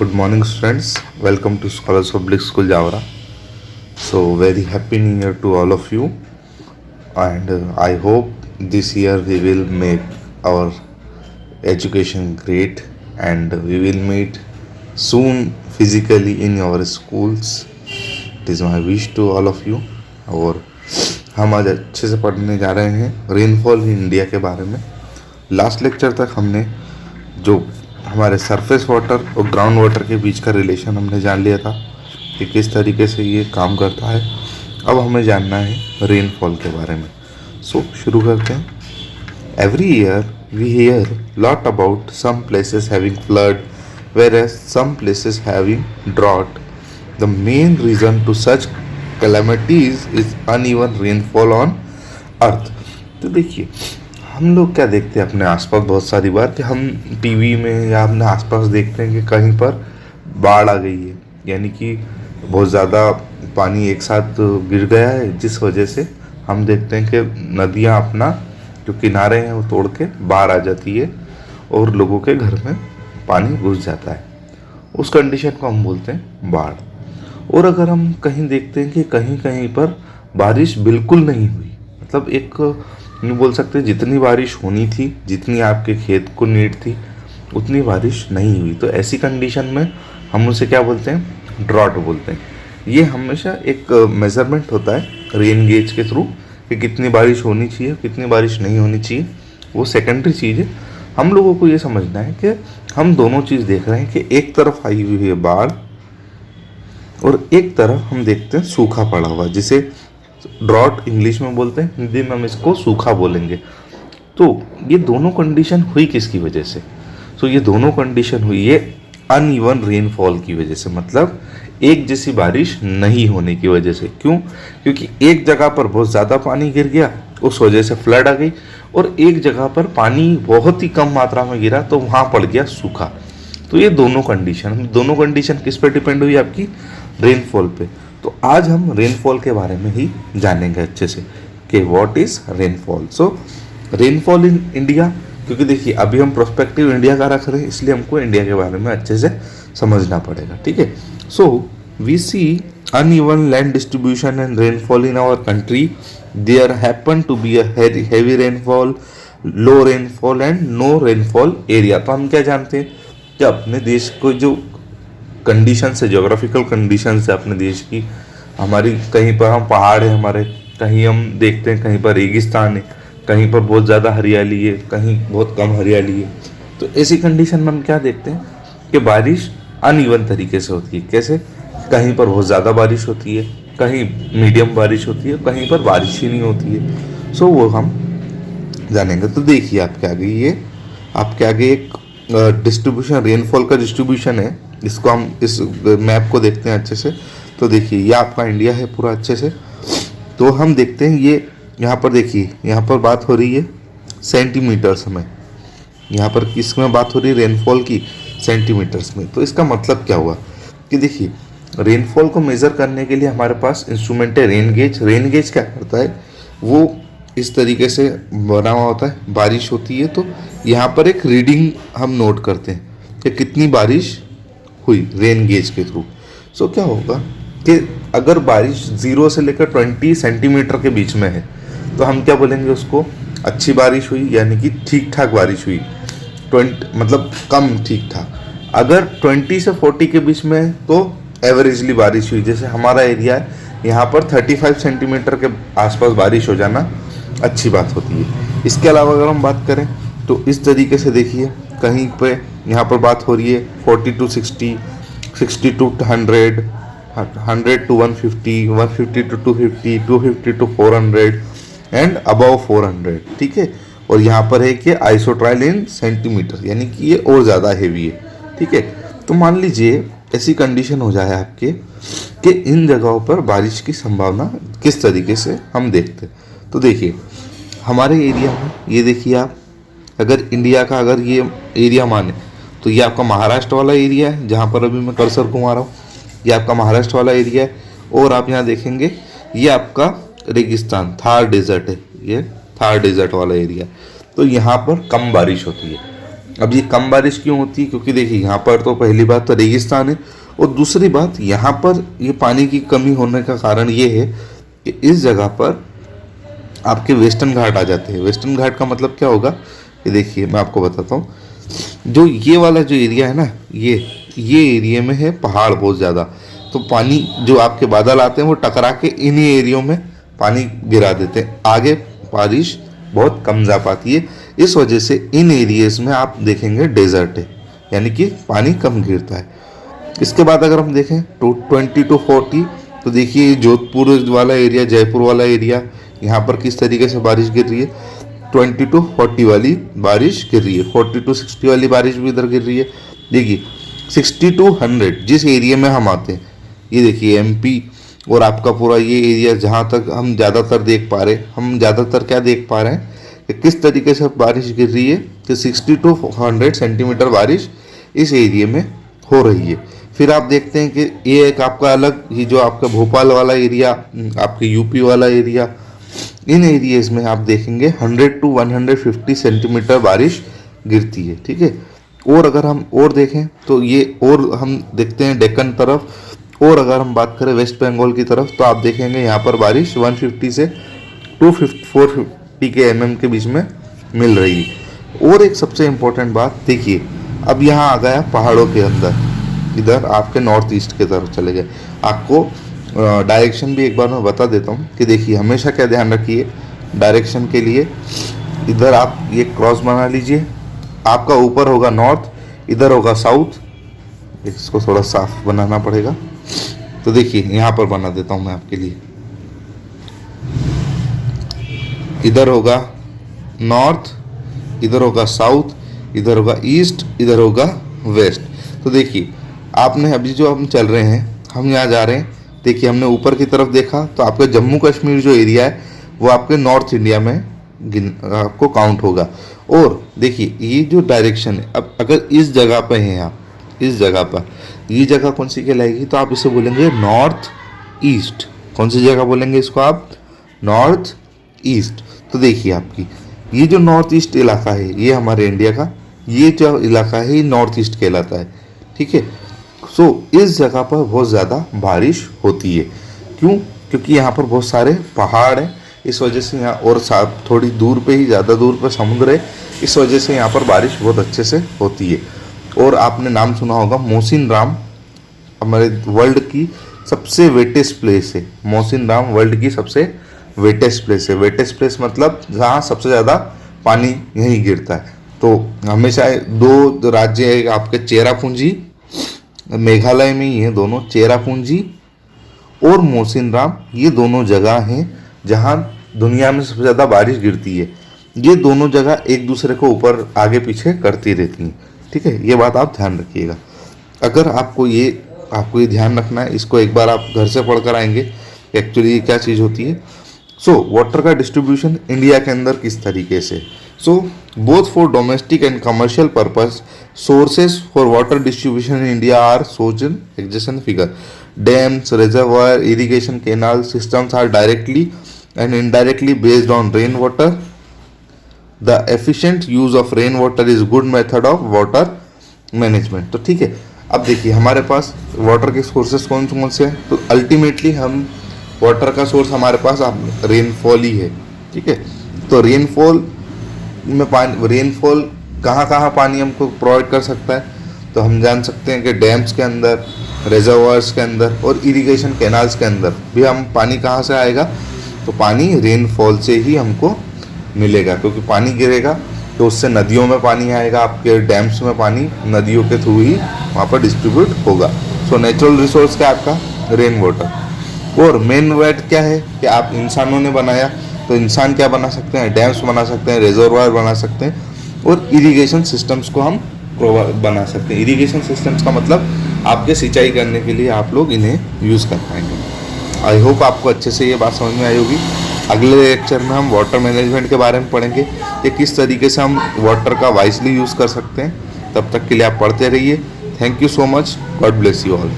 Good morning, students. Welcome to Scholars Public School Javara. So, very happy New Year to all of you, and I hope this year we will make our education great, and we will meet soon physically in our schools. It is my wish to all of you. और हम आज अच्छे से पढ़ने जा रहे हैं rainfall in India के बारे में. लास्ट लेक्चर तक हमने जो हमारे सरफेस वाटर और ग्राउंड वाटर के बीच का रिलेशन हमने जान लिया था कि किस तरीके से ये काम करता है. अब हमें जानना है रेनफॉल के बारे में. सो शुरू करते हैं. Every year we hear lot about some places having flood whereas some places having drought. The main reason to such calamities is uneven rainfall on earth. तो देखिए हम लोग क्या देखते हैं अपने आसपास बहुत सारी बार कि हम टीवी में या अपने आसपास देखते हैं कि कहीं पर बाढ़ आ गई है, यानी कि बहुत ज़्यादा पानी एक साथ गिर गया है, जिस वजह से हम देखते हैं कि नदियाँ अपना जो किनारे हैं वो तोड़ के बाहर आ जाती है और लोगों के घर में पानी घुस जाता है. उस कंडीशन को हम बोलते हैं बाढ़. और अगर हम कहीं देखते हैं कि कहीं कहीं पर बारिश बिल्कुल नहीं हुई, मतलब एक नहीं बोल सकते जितनी बारिश होनी थी, जितनी आपके खेत को नीड थी उतनी बारिश नहीं हुई, तो ऐसी कंडीशन में हम उसे क्या बोलते हैं, ड्रॉट बोलते हैं. ये हमेशा एक मेजरमेंट होता है रेन गेज के थ्रू कि कितनी बारिश होनी चाहिए, कितनी बारिश नहीं होनी चाहिए. वो सेकेंडरी चीज़ है. हम लोगों को ये समझना है कि हम दोनों चीज़ देख रहे हैं कि एक तरफ आई हुई है बाढ़ और एक तरफ हम देखते हैं सूखा पड़ा हुआ, जिसे ड्रॉट इंग्लिश में बोलते हैं, हिंदी में हम इसको सूखा बोलेंगे. तो ये दोनों कंडीशन हुई किसकी वजह से? तो ये दोनों कंडीशन हुई है अनइवन रेनफॉल की वजह से, मतलब एक जैसी बारिश नहीं होने की वजह से. क्यों? क्योंकि एक जगह पर बहुत ज़्यादा पानी गिर गया, उस वजह से फ्लड आ गई, और एक जगह पर पानी बहुत ही कम मात्रा में गिरा तो वहाँ पड़ गया सूखा. तो ये दोनों कंडीशन किस पे डिपेंड हुई? आपकी रेनफॉल पे. तो आज हम रेनफॉल के बारे में ही जानेंगे अच्छे से कि what is rainfall. So rainfall in India, क्योंकि देखिए अभी हम प्रोस्पेक्टिव इंडिया का रख रहे हैं, इसलिए हमको इंडिया के बारे में अच्छे से समझना पड़ेगा. ठीक है. So we see uneven land distribution and rainfall in our country. There happen to be a heavy rainfall, low rainfall and no rainfall area. तो हम क्या जानते हैं कि अपने देश को जो कंडीशंस है, जोग्राफिकल कंडीशंस है अपने देश की, हमारी कहीं पर हम पहाड़ है हमारे, कहीं हम देखते हैं कहीं पर रेगिस्तान है, कहीं पर बहुत ज़्यादा हरियाली है, कहीं बहुत कम हरियाली है. तो ऐसी कंडीशन में हम क्या देखते हैं कि बारिश अनइवन तरीके से होती है. कैसे? कहीं पर बहुत ज़्यादा बारिश होती है, कहीं मीडियम बारिश होती है, कहीं पर बारिश ही नहीं होती है. सो वो हम जानेंगे. तो देखिए आपके आगे एक डिस्ट्रीब्यूशन, रेनफॉल का डिस्ट्रीब्यूशन है. इसको हम इस मैप को देखते हैं अच्छे से. तो देखिए ये आपका इंडिया है पूरा अच्छे से. तो हम देखते हैं ये यहाँ पर देखिए, यहाँ पर बात हो रही है सेंटीमीटर्स में, यहाँ पर किस में बात हो रही है, रेनफॉल की, सेंटीमीटर्स में. तो इसका मतलब क्या हुआ कि देखिए रेनफॉल को मेज़र करने के लिए हमारे पास इंस्ट्रूमेंट है रेन गेज. रेन गेज क्या करता है, वो इस तरीके से बना हुआ होता है. बारिश होती है तो यहाँ पर एक रीडिंग हम नोट करते हैं कि कितनी बारिश हुई रेन गेज के थ्रू. सो क्या होगा कि अगर बारिश 0 से लेकर 20 सेंटीमीटर के बीच में है तो हम क्या बोलेंगे उसको, अच्छी बारिश हुई, यानी कि ठीक ठाक बारिश हुई. 20 मतलब कम ठीक ठाक. अगर 20 से 40 के बीच में है तो एवरेजली बारिश हुई. जैसे हमारा एरिया है, यहाँ पर 35 सेंटीमीटर के आसपास बारिश हो जाना अच्छी बात होती है. इसके अलावा अगर हम बात करें तो इस तरीके से देखिए, कहीं पे यहाँ पर बात हो रही है 40 to 60, 60 to 100, 100 to 150, 150 to 250, 250 to 400 and above 400. ठीक है. और यहाँ पर है कि आइसोट्राइल इन सेंटीमीटर, यानी कि ये और ज़्यादा हेवी है. ठीक है. तो मान लीजिए ऐसी कंडीशन हो जाए आपके कि इन जगहों पर बारिश की संभावना किस तरीके से हम देखते हैं. तो देखिए हमारे एरिया में, ये देखिए आप, अगर इंडिया का अगर ये एरिया माने तो ये आपका महाराष्ट्र वाला एरिया है, जहाँ पर अभी मैं कर्सर घुमा रहा हूँ. ये आपका महाराष्ट्र वाला एरिया है. और आप यहाँ देखेंगे ये आपका रेगिस्तान, थार डेजर्ट है, ये थार डेजर्ट वाला एरिया. तो यहाँ पर कम बारिश होती है. अब ये कम बारिश क्यों होती है? क्योंकि देखिए यहाँ पर तो पहली बात तो रेगिस्तान है, और दूसरी बात यहाँ पर ये पानी की कमी होने का कारण ये है कि इस जगह पर आपके वेस्टर्न घाट आ जाते हैं। वेस्टर्न घाट का मतलब क्या होगा ये देखिए मैं आपको बताता हूँ। जो ये वाला जो एरिया है ना, ये एरिया में है पहाड़ बहुत ज़्यादा, तो पानी जो आपके बादल आते हैं वो टकरा के इन्हीं एरियो में पानी गिरा देते हैं, आगे बारिश बहुत कम जा पाती है। इस वजह से इन एरियाज में आप देखेंगे डेजर्ट है, यानी कि पानी कम गिरता है। इसके बाद अगर हम देखें 20 to 40, तो देखिए जोधपुर वाला एरिया, जयपुर वाला एरिया, यहाँ पर किस तरीके से बारिश गिर रही है। 20 to 40 वाली बारिश गिर रही है, 40 to 60 वाली बारिश भी इधर गिर रही है। देखिए 60 to 100 जिस एरिया में हम आते हैं, ये देखिए एमपी और आपका पूरा ये एरिया, जहाँ तक हम ज़्यादातर देख पा रहे हैं, हम ज़्यादातर क्या देख पा रहे हैं कि किस तरीके से बारिश गिर रही है कि 60 to 100 सेंटीमीटर बारिश इस एरिया में हो रही है। फिर आप देखते हैं कि ये एक आपका अलग, ये जो आपका भोपाल वाला एरिया, आपके यूपी वाला एरिया, इन एरियाज में आप देखेंगे 100 to 150 सेंटीमीटर बारिश गिरती है, ठीक है। और अगर हम और देखें तो ये, और हम देखते हैं डेक्कन तरफ, और अगर हम बात करें वेस्ट बंगाल की तरफ, तो आप देखेंगे यहाँ पर बारिश 150 से 450 के mm के बीच में मिल रही है। और एक सबसे इम्पोर्टेंट बात देखिए, अब यहाँ आ गया पहाड़ों के अंदर, इधर आपके नॉर्थ ईस्ट की तरफ चले गए। आपको डायरेक्शन भी एक बार मैं बता देता हूँ कि देखिए हमेशा क्या ध्यान रखिए डायरेक्शन के लिए, इधर आप ये क्रॉस बना लीजिए, आपका ऊपर होगा नॉर्थ, इधर होगा साउथ। इसको थोड़ा साफ बनाना पड़ेगा, तो देखिए यहाँ पर बना देता हूँ मैं आपके लिए। इधर होगा नॉर्थ, इधर होगा साउथ, इधर होगा ईस्ट, इधर होगा वेस्ट। तो देखिए आपने अभी जो हम चल रहे हैं, हम यहाँ जा रहे हैं, देखिए हमने ऊपर की तरफ देखा तो आपका जम्मू कश्मीर जो एरिया है वो आपके नॉर्थ इंडिया में आपको काउंट होगा। और देखिए ये जो डायरेक्शन है, अब अगर इस जगह पे हैं आप, इस जगह पर, ये जगह कौन सी कहलाएगी, तो आप इसे बोलेंगे नॉर्थ ईस्ट। कौन सी जगह बोलेंगे इसको आप? North east. तो देखिए आपकी ये जो नॉर्थ ईस्ट इलाका है, ये हमारे इंडिया का ये जो इलाका है ये नॉर्थ ईस्ट कहलाता है, ठीक है। सो इस जगह पर बहुत ज़्यादा बारिश होती है। क्यों? क्योंकि यहाँ पर बहुत सारे पहाड़ हैं, इस वजह से यहाँ, और साथ थोड़ी दूर पे ही, ज़्यादा दूर पे समुद्र है, इस वजह से यहाँ पर बारिश बहुत अच्छे से होती है। और आपने नाम सुना होगा मोसिन राम, हमारे वर्ल्ड की सबसे वेटेस्ट प्लेस है। मोसिन राम वर्ल्ड की सबसे वेटेस्ट प्लेस है। वेटेस्ट प्लेस मतलब जहाँ सबसे ज़्यादा पानी यहीं गिरता है। तो हमेशा दो राज्य है आपके, चेरापूंजी, मेघालय में ही है दोनों, चेरापूंजी और मोसिन राम, ये दोनों जगह हैं जहाँ दुनिया में सबसे ज़्यादा बारिश गिरती है। ये दोनों जगह एक दूसरे को ऊपर आगे पीछे करती रहती हैं, ठीक है। ये बात आप ध्यान रखिएगा। अगर आपको ये ध्यान रखना है, इसको एक बार आप घर से पढ़ कर आएंगे एक्चुअली ये क्या चीज़ होती है। सो वाटर का डिस्ट्रीब्यूशन इंडिया के अंदर किस तरीके से, so both for domestic and commercial purpose sources for water distribution in India are shown in adjacent figure. Dams, reservoir, irrigation canal systems are directly and indirectly based on rainwater. The efficient use of rainwater is good method of water management. तो ठीक है, अब देखिए हमारे पास water के sources कौन कौन से हैं। तो अल्टीमेटली हम वाटर का सोर्स हमारे पास रेनफॉल ही है, ठीक है। तो रेनफॉल में पानी, रेनफॉल कहाँ कहाँ पानी हमको प्रोवाइड कर सकता है, तो हम जान सकते हैं कि डैम्स के अंदर, रिजर्वायर्स के अंदर और इरिगेशन कैनाल्स के अंदर भी हम पानी कहाँ से आएगा, तो पानी रेनफॉल से ही हमको मिलेगा। क्योंकि पानी गिरेगा तो उससे नदियों में पानी आएगा, आपके डैम्स में पानी नदियों के थ्रू ही वहाँ पर डिस्ट्रीब्यूट होगा। सो नेचुरल रिसोर्स क्या आपका? Rain water. और मेन वेट क्या है कि आप इंसानों ने बनाया, तो इंसान क्या बना सकते हैं? डैम्स बना सकते हैं, रिजर्वायर बना सकते हैं, और इरिगेशन सिस्टम्स को हम बना सकते हैं। इरिगेशन सिस्टम्स का मतलब आपके सिंचाई करने के लिए आप लोग इन्हें यूज़ कर पाएंगे। आई होप आपको अच्छे से ये बात समझ में आई होगी। अगले लेक्चर में हम वाटर मैनेजमेंट के बारे में पढ़ेंगे कि किस तरीके से हम वाटर का वाइजली यूज़ कर सकते हैं। तब तक के लिए आप पढ़ते रहिए। Thank you so much. God bless you all.